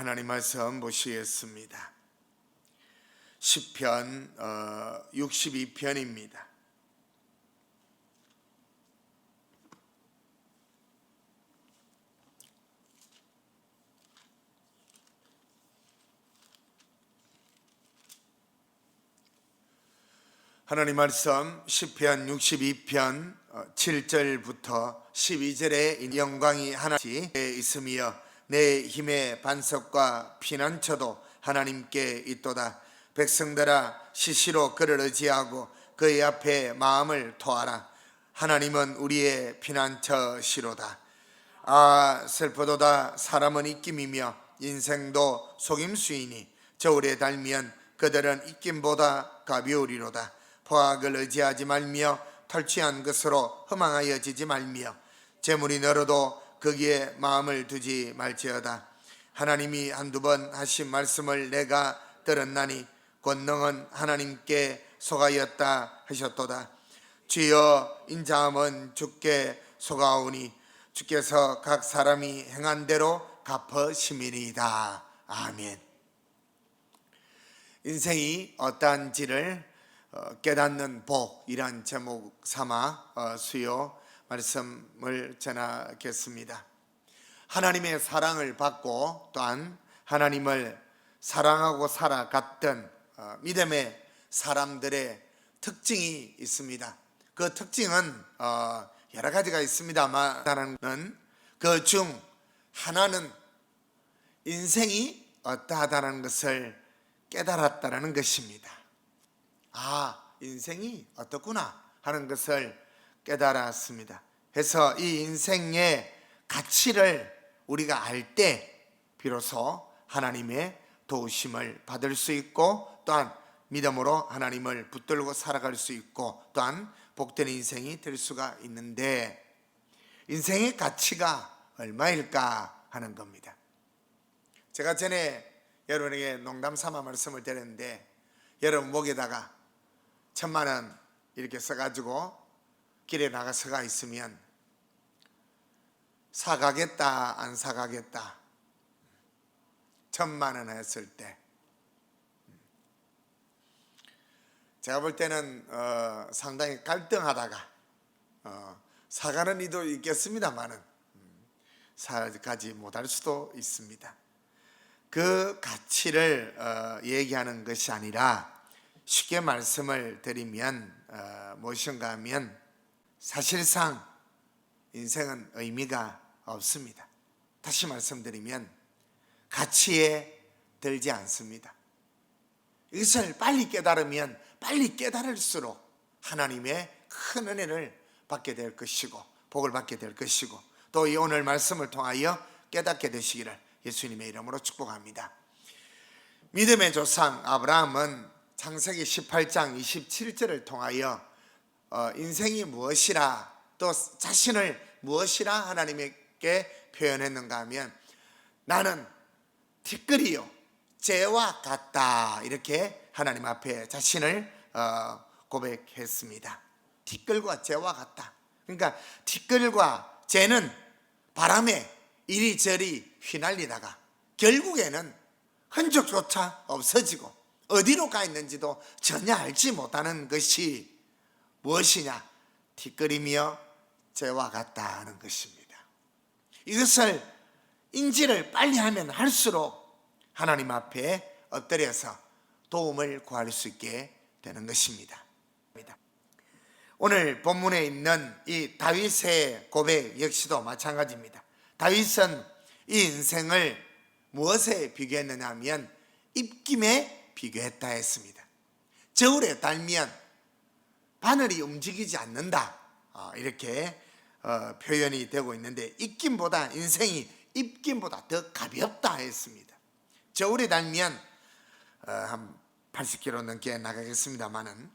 하나님 말씀 보시겠습니다. 시편 62편입니다. 하나님 말씀 시편 62편 7절부터 12절에 영광이 하나님께 있으며 내 힘의 반석과 피난처도 하나님께 있도다. 백성들아 시시로 그를 의지하고 그의 앞에 마음을 토하라. 하나님은 우리의 피난처시로다. 슬프도다. 사람은 입김이며 인생도 속임수이니 저울에 달면 그들은 입김보다 가벼우리로다. 포악을 의지하지 말며 털취한 것으로 허망하여지지 말며 재물이 늘어도 거기에 마음을 두지 말지어다. 하나님이 한두 번 하신 말씀을 내가 들었나니 권능은 하나님께 속하였다 하셨도다. 주여 인자함은 주께 속하오니 주께서 각 사람이 행한 대로 갚으심이니이다. 아멘. 인생이 어떠한지를 깨닫는 복이란 제목 삼아 수요 말씀을 전하겠습니다. 하나님의 사랑을 받고 또한 하나님을 사랑하고 살아갔던 믿음의 사람들의 특징이 있습니다. 그 특징은 여러 가지가 있습니다만 그 중 하나는 인생이 어떠하다는 것을 깨달았다는 것입니다. 인생이 어떻구나 하는 것을 깨달았습니다. 그래서 이 인생의 가치를 우리가 알 때 비로소 하나님의 도우심을 받을 수 있고 또한 믿음으로 하나님을 붙들고 살아갈 수 있고 또한 복된 인생이 될 수가 있는데, 인생의 가치가 얼마일까 하는 겁니다. 제가 전에 여러분에게 농담 삼아 말씀을 드렸는데, 여러분 목에다가 1,000만 원 이렇게 써가지고 길에 나가 서가 있으면 사가겠다 안 사가겠다 1,000만 원 했을 때 제가 볼 때는 상당히 갈등하다가 사가는 이도 있겠습니다만은 사가지 못할 수도 있습니다. 그 가치를 얘기하는 것이 아니라 쉽게 말씀을 드리면 무엇인가 하면 사실상 인생은 의미가 없습니다. 다시 말씀드리면 가치에 들지 않습니다. 이것을 빨리 깨달으면 빨리 깨달을수록 하나님의 큰 은혜를 받게 될 것이고 복을 받게 될 것이고 또 이 오늘 말씀을 통하여 깨닫게 되시기를 예수님의 이름으로 축복합니다. 믿음의 조상 아브라함은 창세기 18장 27절을 통하여 인생이 무엇이라 또 자신을 무엇이라 하나님께 표현했는가 하면 나는 티끌이요 재와 같다 이렇게 하나님 앞에 자신을 고백했습니다. 티끌과 재와 같다. 그러니까 티끌과 재는 바람에 이리저리 휘날리다가 결국에는 흔적조차 없어지고 어디로 가 있는지도 전혀 알지 못하는 것이 무엇이냐? 티끌이며 재와 같다는 것입니다. 이것을 인지를 빨리 하면 할수록 하나님 앞에 엎드려서 도움을 구할 수 있게 되는 것입니다. 오늘 본문에 있는 이 다윗의 고백 역시도 마찬가지입니다. 다윗은 이 인생을 무엇에 비교했느냐 하면 입김에 비교했다 했습니다. 저울에 달면 바늘이 움직이지 않는다 이렇게 표현이 되고 있는데 입김보다 인생이 입김보다 더 가볍다 했습니다. 저울에 달면 한 80kg 넘게 나가겠습니다만은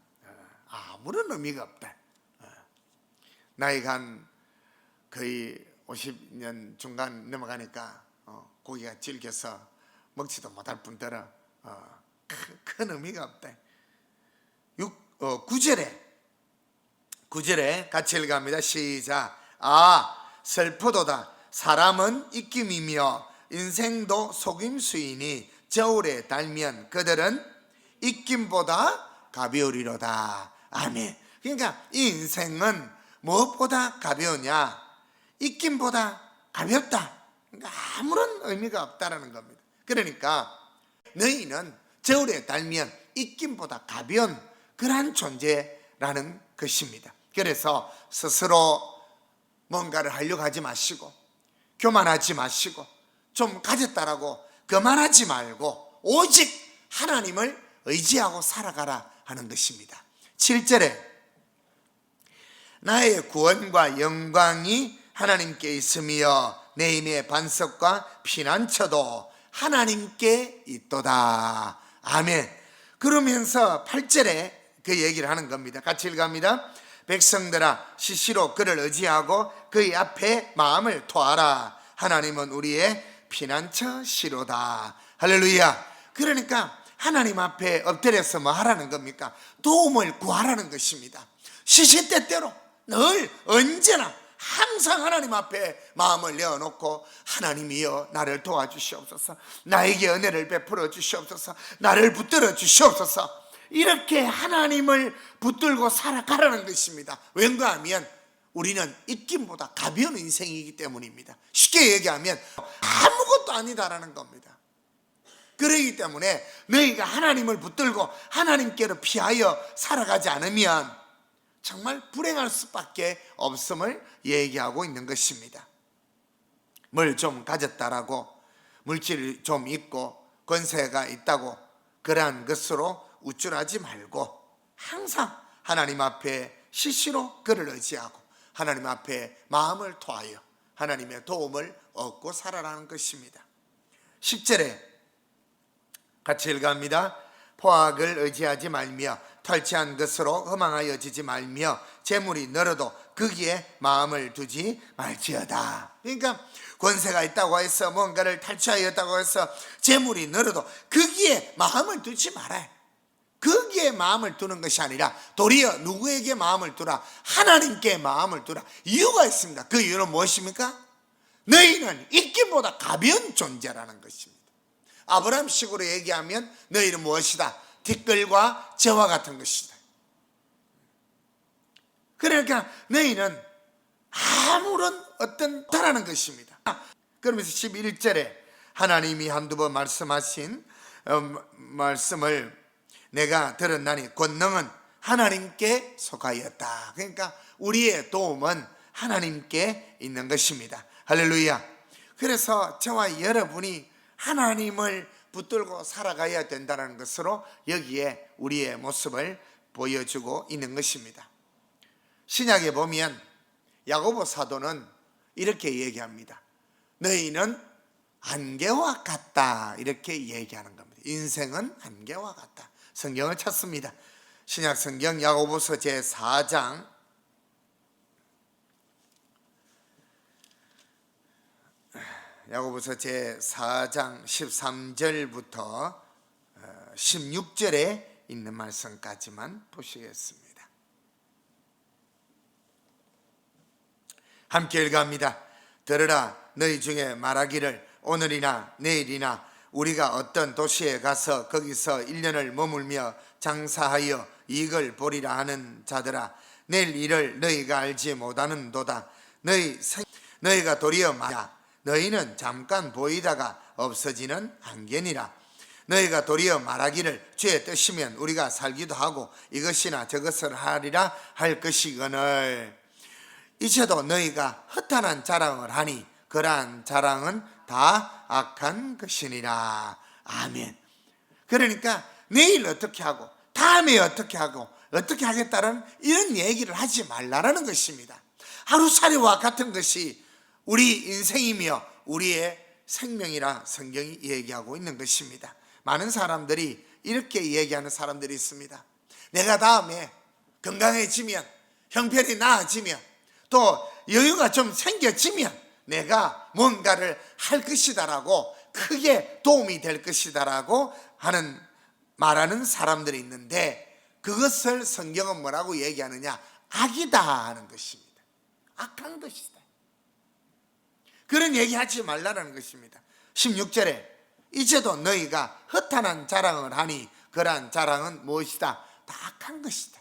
아무런 의미가 없다. 나이가 한 거의 50년 중간 넘어가니까 고기가 질겨서 먹지도 못할 뿐더러 큰 의미가 없다. 9절에 같이 읽어갑니다. 시작. 슬프도다. 사람은 입김이며 인생도 속임수이니 저울에 달면 그들은 입김보다 가벼우리로다. 아멘. 그러니까 이 인생은 무엇보다 가벼우냐? 입김보다 가볍다. 그러니까 아무런 의미가 없다라는 겁니다. 그러니까 너희는 저울에 달면 입김보다 가벼운 그러한 존재라는 것입니다. 그래서 스스로 뭔가를 하려고 하지 마시고, 교만하지 마시고, 좀 가졌다라고 그만하지 말고 오직 하나님을 의지하고 살아가라 하는 것입니다. 7절에 나의 구원과 영광이 하나님께 있으며 내 힘의 반석과 피난처도 하나님께 있도다. 아멘. 그러면서 8절에 그 얘기를 하는 겁니다. 같이 읽어갑니다. 백성들아 시시로 그를 의지하고 그의 앞에 마음을 토하라. 하나님은 우리의 피난처 시로다. 할렐루야. 그러니까 하나님 앞에 엎드려서 뭐 하라는 겁니까? 도움을 구하라는 것입니다. 시시때때로 늘 언제나 항상 하나님 앞에 마음을 내어놓고 하나님이여 나를 도와주시옵소서, 나에게 은혜를 베풀어 주시옵소서, 나를 붙들어 주시옵소서, 이렇게 하나님을 붙들고 살아가라는 것입니다. 왠가하면 우리는 입김보다 가벼운 인생이기 때문입니다. 쉽게 얘기하면 아무것도 아니다라는 겁니다. 그러기 때문에 너희가 하나님을 붙들고 하나님께로 피하여 살아가지 않으면 정말 불행할 수밖에 없음을 얘기하고 있는 것입니다. 뭘 좀 가졌다라고, 물질이 좀 있고 권세가 있다고 그러한 것으로 우쭐하지 말고 항상 하나님 앞에 시시로 그를 의지하고 하나님 앞에 마음을 토하여 하나님의 도움을 얻고 살아라는 것입니다. 10절에 같이 읽어갑니다. 포악을 의지하지 말며 탈취한 것으로 허망하여지지 말며 재물이 늘어도 거기에 마음을 두지 말지어다. 그러니까 권세가 있다고 해서 뭔가를 탈취하였다고 해서 재물이 늘어도 거기에 마음을 두지 말아요. 거기에 마음을 두는 것이 아니라 도리어 누구에게 마음을 두라? 하나님께 마음을 두라. 이유가 있습니다. 그 이유는 무엇입니까? 너희는 입김보다 가벼운 존재라는 것입니다. 아브라함식으로 얘기하면 너희는 무엇이다? 티끌과 재와 같은 것이다. 그러니까 너희는 아무런 어떤 다라는 것입니다. 그러면서 11절에 하나님이 한두 번 말씀하신 말씀을 내가 들었나니 권능은 하나님께 속하였다. 그러니까 우리의 도움은 하나님께 있는 것입니다. 할렐루야. 그래서 저와 여러분이 하나님을 붙들고 살아가야 된다는 것으로 여기에 우리의 모습을 보여주고 있는 것입니다. 신약에 보면 야고보 사도는 이렇게 얘기합니다. 너희는 안개와 같다, 이렇게 얘기하는 겁니다. 인생은 안개와 같다. 성경을 찾습니다. 신약 성경 야고보서 제4장 13절부터 16절에 있는 말씀까지만 보시겠습니다. 함께 읽어갑니다. 들으라, 너희 중에 말하기를 오늘이나 내일이나 우리가 어떤 도시에 가서 거기서 1년을 머물며 장사하여 이익을 보리라 하는 자들아, 내일 일을 너희가 알지 못하는도다. 너희가 도리어 말하라. 너희는 잠깐 보이다가 없어지는 안개니라. 너희가 도리어 말하기를 주의 뜻이면 우리가 살기도 하고 이것이나 저것을 하리라 할 것이거늘 이제도 너희가 허탄한 자랑을 하니 그러한 자랑은 다 악한 것이니라. 아멘. 그러니까 내일 어떻게 하고 다음에 어떻게 하고 어떻게 하겠다는 이런 얘기를 하지 말라는 것입니다. 하루살이와 같은 것이 우리 인생이며 우리의 생명이라 성경이 얘기하고 있는 것입니다. 많은 사람들이 이렇게 얘기하는 사람들이 있습니다. 내가 다음에 건강해지면, 형편이 나아지면, 또 여유가 좀 생겨지면 내가 뭔가를 할 것이다라고, 크게 도움이 될 것이다라고 말하는 사람들이 있는데, 그것을 성경은 뭐라고 얘기하느냐? 악이다 하는 것입니다. 악한 것이다. 그런 얘기하지 말라는 것입니다. 16절에 이제도 너희가 허탄한 자랑을 하니 그러한 자랑은 무엇이다? 다 악한 것이다.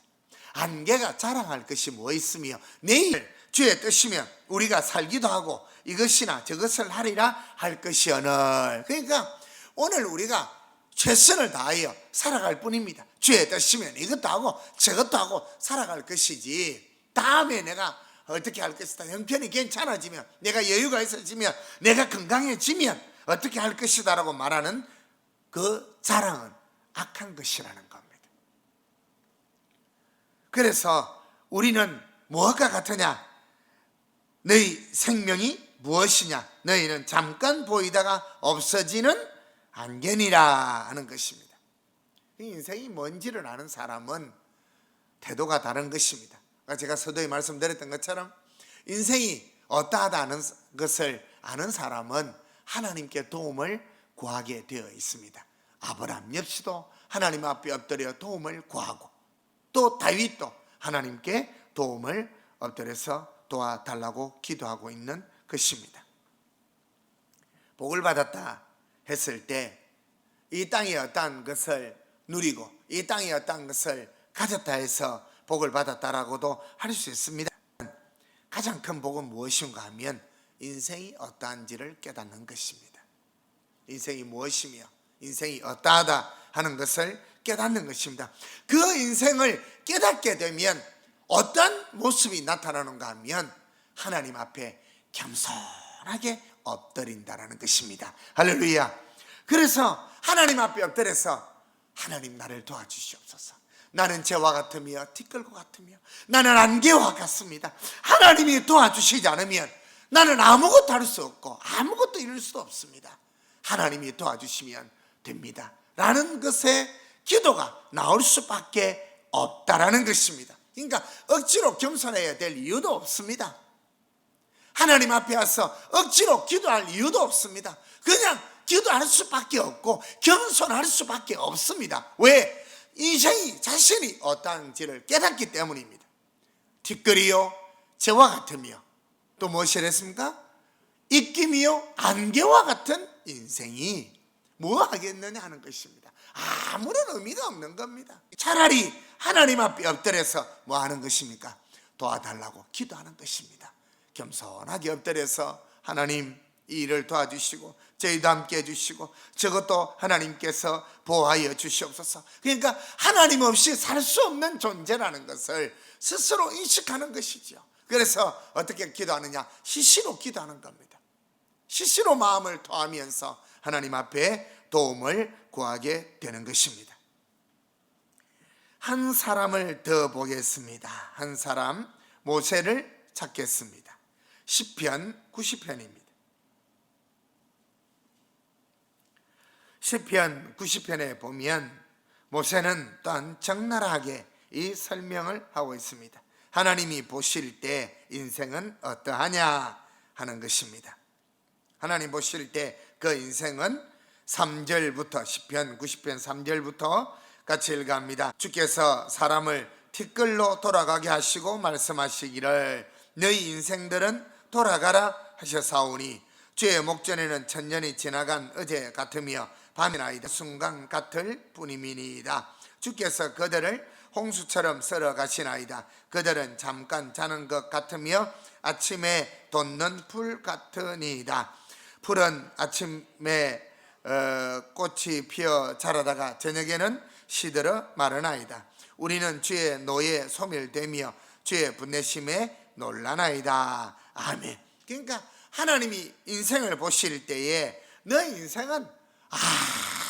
안개가 자랑할 것이 뭐 있으며 내일 주의 뜻이면 우리가 살기도 하고 이것이나 저것을 하리라 할 것이오늘. 그러니까 오늘 우리가 최선을 다하여 살아갈 뿐입니다. 주의 뜻이면 이것도 하고 저것도 하고 살아갈 것이지, 다음에 내가 어떻게 할 것이다, 형편이 괜찮아지면, 내가 여유가 있어지면, 내가 건강해지면 어떻게 할 것이다 라고 말하는 그 자랑은 악한 것이라는 겁니다. 그래서 우리는 무엇과 같으냐? 너희 생명이 무엇이냐? 너희는 잠깐 보이다가 없어지는 안개니라 하는 것입니다. 인생이 뭔지를 아는 사람은 태도가 다른 것입니다. 제가 서두에 말씀드렸던 것처럼 인생이 어떠하다는 것을 아는 사람은 하나님께 도움을 구하게 되어 있습니다. 아브라함 역시도 하나님 앞에 엎드려 도움을 구하고, 또 다윗도 하나님께 도움을 엎드려서 도와달라고 기도하고 있는 것입니다. 복을 받았다 했을 때 이 땅의 어떠한 것을 누리고 이 땅의 어떠한 것을 가졌다 해서 복을 받았다라고도 할 수 있습니다. 가장 큰 복은 무엇인가 하면 인생이 어떠한지를 깨닫는 것입니다. 인생이 무엇이며 인생이 어떠하다 하는 것을 깨닫는 것입니다. 그 인생을 깨닫게 되면 어떤 모습이 나타나는가 하면 하나님 앞에 겸손하게 엎드린다라는 것입니다. 할렐루야. 그래서 하나님 앞에 엎드려서 하나님 나를 도와주시옵소서. 나는 죄와 같으며 티끌과 같으며 나는 안개와 같습니다. 하나님이 도와주시지 않으면 나는 아무것도 할 수 없고 아무것도 이룰 수도 없습니다. 하나님이 도와주시면 됩니다 라는 것에 기도가 나올 수밖에 없다라는 것입니다. 그러니까 억지로 겸손해야 될 이유도 없습니다. 하나님 앞에 와서 억지로 기도할 이유도 없습니다. 그냥 기도할 수밖에 없고 겸손할 수밖에 없습니다. 왜? 인생이 자신이 어떠한지를 깨닫기 때문입니다. 티끌이요 재와 같으며 또 무엇이랬습니까? 입김이요 안개와 같은 인생이 뭐 하겠느냐 하는 것입니다. 아무런 의미가 없는 겁니다. 차라리 하나님 앞에 엎드려서 뭐 하는 것입니까? 도와달라고 기도하는 것입니다. 겸손하게 엎드려서 하나님 이 일을 도와주시고 저희도 함께 해주시고 저것도 하나님께서 보호하여 주시옵소서. 그러니까 하나님 없이 살 수 없는 존재라는 것을 스스로 인식하는 것이죠. 그래서 어떻게 기도하느냐? 시시로 기도하는 겁니다. 시시로 마음을 토하면서 하나님 앞에 도움을 구하게 되는 것입니다. 한 사람을 더 보겠습니다. 한 사람, 모세를 찾겠습니다. 시편 90편입니다. 시편 90편에 보면 모세는 또한 적나라하게 이 설명을 하고 있습니다. 하나님이 보실 때 인생은 어떠하냐 하는 것입니다. 하나님 보실 때 그 인생은 3절부터 시편 90편 3절부터 같이 읽어갑니다. 주께서 사람을 티끌로 돌아가게 하시고 말씀하시기를 너희 인생들은 돌아가라 하셨사오니 주의 목전에는 천년이 지나간 어제 같으며 밤이나이다 순간 같을 뿐이니이다. 주께서 그들을 홍수처럼 썰어 가시나이다. 그들은 잠깐 자는 것 같으며 아침에 돋는 풀 같으니이다. 풀은 아침에 꽃이 피어 자라다가 저녁에는 시들어 마르나이다. 우리는 주의 노에 소멸되며 주의 분내심에 놀라나이다. 아멘. 그러니까 하나님이 인생을 보실 때에 너의 인생은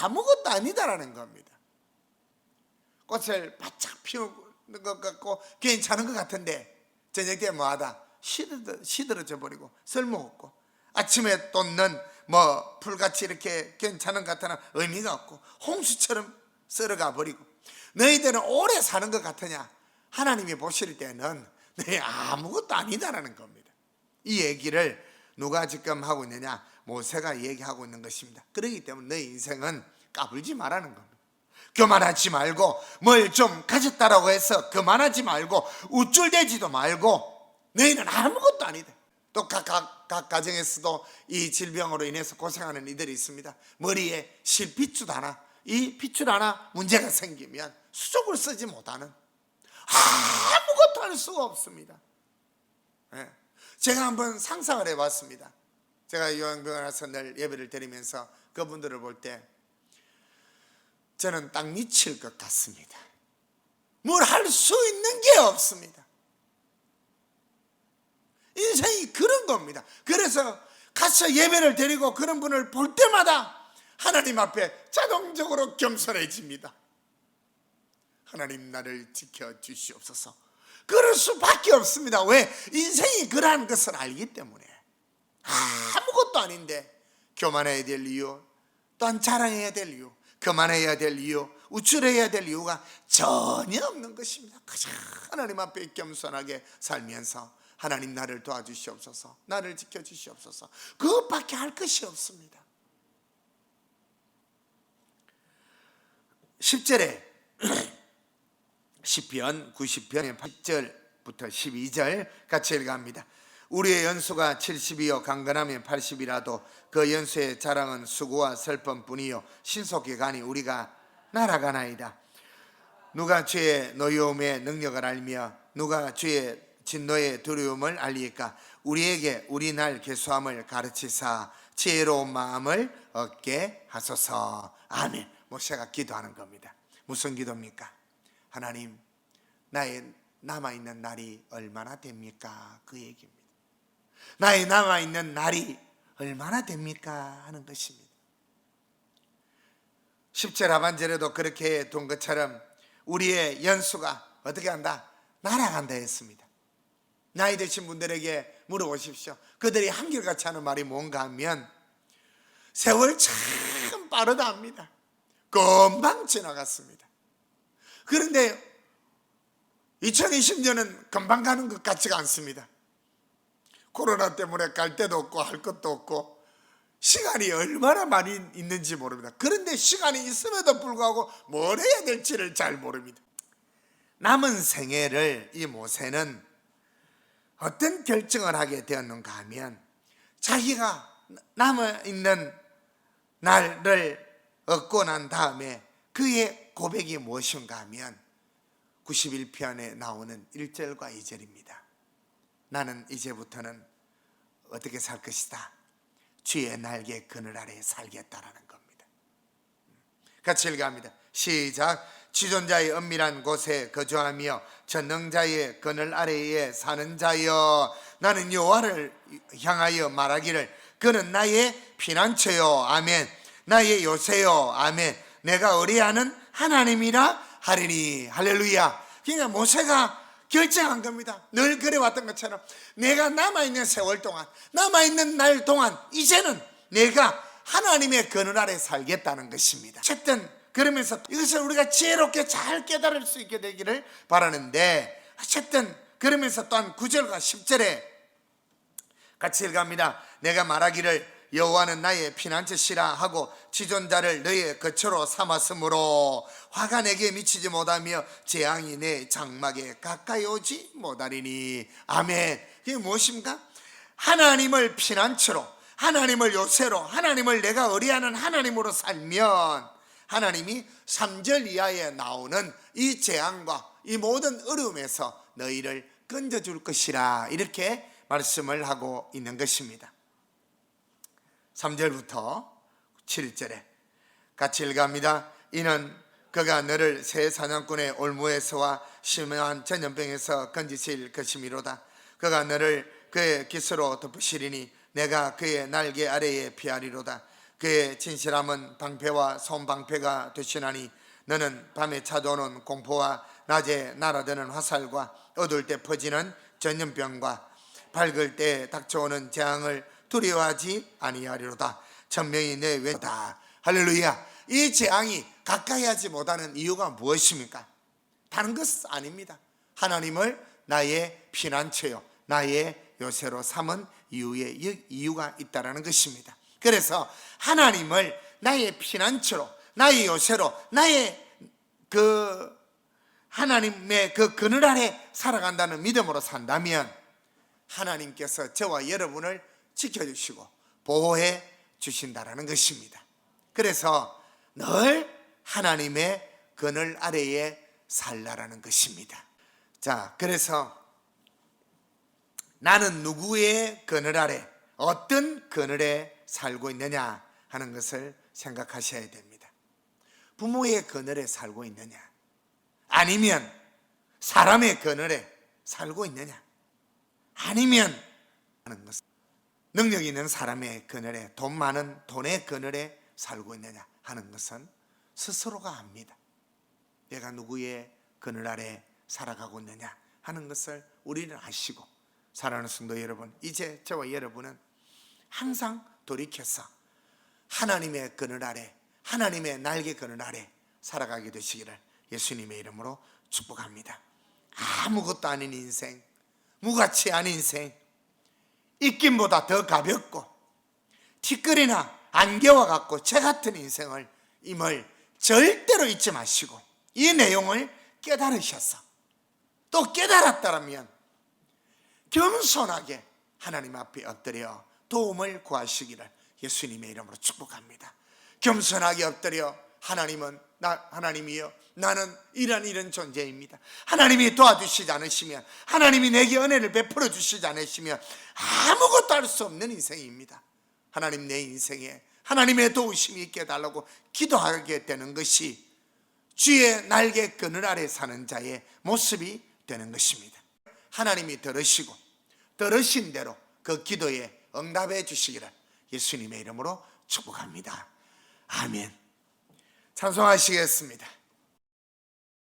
아무것도 아니다라는 겁니다. 꽃을 바짝 피우는 것 같고 괜찮은 것 같은데 저녁 때 뭐하다? 시들어져 버리고 쓸모없고 아침에 돋는 뭐 풀같이 이렇게 괜찮은 것 같으나 의미가 없고 홍수처럼 썰어가 버리고 너희들은 오래 사는 것 같으냐? 하나님이 보실 때는 너희 아무것도 아니다라는 겁니다. 이 얘기를 누가 지금 하고 있느냐? 모세가 얘기하고 있는 것입니다. 그렇기 때문에 너희 인생은 까불지 말라는 겁니다. 교만하지 말고 뭘 좀 가졌다라고 해서 교만하지 말고 우쭐대지도 말고 너희는 아무것도 아니다. 또 각 가정에서도 이 질병으로 인해서 고생하는 이들이 있습니다. 머리에 실핏줄 하나, 이 핏줄 하나 문제가 생기면 수족을 쓰지 못하는, 아무것도 할 수가 없습니다. 네. 제가 한번 상상을 해봤습니다. 제가 요양병원에 와서 늘 예배를 드리면서 그분들을 볼 때 저는 딱 미칠 것 같습니다. 뭘 할 수 있는 게 없습니다. 인생이 그런 겁니다. 그래서 가서 예배를 드리고 그런 분을 볼 때마다 하나님 앞에 자동적으로 겸손해집니다. 하나님 나를 지켜주시옵소서. 그럴 수밖에 없습니다. 왜? 인생이 그러한 것을 알기 때문에. 아무것도 아닌데 교만해야 될 이유, 또한 자랑해야 될 이유, 그만해야 될 이유, 우쭐해야 될 이유가 전혀 없는 것입니다. 그저 하나님 앞에 겸손하게 살면서 하나님 나를 도와주시옵소서, 나를 지켜주시옵소서, 그것밖에 할 것이 없습니다. 10절에 시편 90편의 8절부터 12절 같이 읽어갑니다. 우리의 연수가 70이요 강건하면 80이라도 그 연수의 자랑은 수고와 슬픔뿐이요 신속히 가니 우리가 날아가나이다. 누가 주의 노여움의 능력을 알며 누가 주의 진노의 두려움을 알리까? 우리에게 우리 날 계수함을 가르치사 지혜로운 마음을 얻게 하소서. 아멘. 모세가 기도하는 겁니다. 무슨 기도입니까? 하나님, 나의 남아있는 날이 얼마나 됩니까? 그 얘기입니다. 나의 남아있는 날이 얼마나 됩니까? 하는 것입니다. 10절 하반절에도 그렇게 돈 것처럼 우리의 연수가 어떻게 한다? 날아간다 했습니다. 나이 드신 분들에게 물어보십시오. 그들이 한결같이 하는 말이 뭔가 하면 세월 참 빠르다 합니다. 금방 지나갔습니다. 그런데 2020년은 금방 가는 것 같지가 않습니다. 코로나 때문에 갈 데도 없고 할 것도 없고 시간이 얼마나 많이 있는지 모릅니다. 그런데 시간이 있음에도 불구하고 뭘 해야 될지를 잘 모릅니다. 남은 생애를 이 모세는 어떤 결정을 하게 되었는가 하면 자기가 남아있는 날을 얻고 난 다음에 그의 고백이 무엇인가 하면 91편에 나오는 1절과 2절입니다. 나는 이제부터는 어떻게 살 것이다. 주의 날개 그늘 아래 살겠다라는 겁니다. 같이 읽어갑니다. 시작. 지존자의 은밀한 곳에 거주하며 전능자의 그늘 아래에 사는 자여, 나는 여호와를 향하여 말하기를 그는 나의 피난처요 아멘, 나의 요새요 아멘, 내가 의뢰하는 하나님이라 하리니. 할렐루야. 그러니까 모세가 결정한 겁니다. 늘 그래왔던 것처럼 내가 남아있는 세월 동안, 남아있는 날 동안 이제는 내가 하나님의 그늘 아래 살겠다는 것입니다. 어쨌든 그러면서 이것을 우리가 지혜롭게 잘 깨달을 수 있게 되기를 바라는데, 어쨌든 그러면서 또한 9절과 10절에 같이 읽어갑니다. 내가 말하기를 여호와는 나의 피난처시라 하고 지존자를 너의 거처로 삼았으므로 화가 내게 미치지 못하며 재앙이 내 장막에 가까이 오지 못하리니. 아멘. 이게 무엇입니까? 하나님을 피난처로, 하나님을 요새로, 하나님을 내가 의뢰하는 하나님으로 살면 하나님이 3절 이하에 나오는 이 재앙과 이 모든 어려움에서 너희를 건져줄 것이라, 이렇게 말씀을 하고 있는 것입니다. 3절부터 7절에 같이 읽어갑니다. 이는 그가 너를 새 사냥꾼의 올무에서와 심한 전염병에서 건지실 것이미로다. 그가 너를 그의 깃으로 덮으시리니 내가 그의 날개 아래에 피하리로다. 그의 진실함은 방패와 손방패가 되시나니 너는 밤에 찾아오는 공포와 낮에 날아드는 화살과 어두울 때 퍼지는 전염병과 밝을 때 닥쳐오는 재앙을 두려워하지 아니하리로다. 천명이 내 왼다. 할렐루야. 이 재앙이 가까이 하지 못하는 이유가 무엇입니까? 다른 것은 아닙니다. 하나님을 나의 피난처요, 나의 요새로 삼은 이유가 있다는 것입니다. 그래서 하나님을 나의 피난처로, 나의 요새로, 나의 하나님의 그 그늘 아래 살아간다는 믿음으로 산다면 하나님께서 저와 여러분을 지켜주시고 보호해 주신다라는 것입니다. 그래서 늘 하나님의 그늘 아래에 살라라는 것입니다. 자, 그래서 나는 누구의 그늘 아래, 어떤 그늘에 살고 있느냐 하는 것을 생각하셔야 됩니다. 부모의 그늘에 살고 있느냐, 아니면 사람의 그늘에 살고 있느냐, 아니면 하는 것, 능력 있는 사람의 그늘에, 돈 많은 돈의 그늘에 살고 있느냐 하는 것은 스스로가 압니다. 내가 누구의 그늘 아래 살아가고 있느냐 하는 것을 우리는 아시고, 사랑하는 성도 여러분, 이제 저와 여러분은 항상 돌이켜서 하나님의 그늘 아래, 하나님의 날개 그늘 아래 살아가게 되시기를 예수님의 이름으로 축복합니다. 아무것도 아닌 인생, 무가치 않은 인생, 입김보다 더 가볍고 티끌이나 안개와 같고 저 같은 인생을 임을 절대로 잊지 마시고, 이 내용을 깨달으셔서 또 깨달았다면 겸손하게 하나님 앞에 엎드려 도움을 구하시기를 예수님의 이름으로 축복합니다. 겸손하게 엎드려 하나님이여, 나는 이런 존재입니다. 하나님이 도와주시지 않으시면, 하나님이 내게 은혜를 베풀어 주시지 않으시면 아무것도 할 수 없는 인생입니다. 하나님, 내 인생에 하나님의 도우심이 있게 해달라고 기도하게 되는 것이 주의 날개 그늘 아래 사는 자의 모습이 되는 것입니다. 하나님이 들으시고 들으신 대로 그 기도에 응답해 주시기를 예수님의 이름으로 축복합니다. 아멘. 찬송하시겠습니다.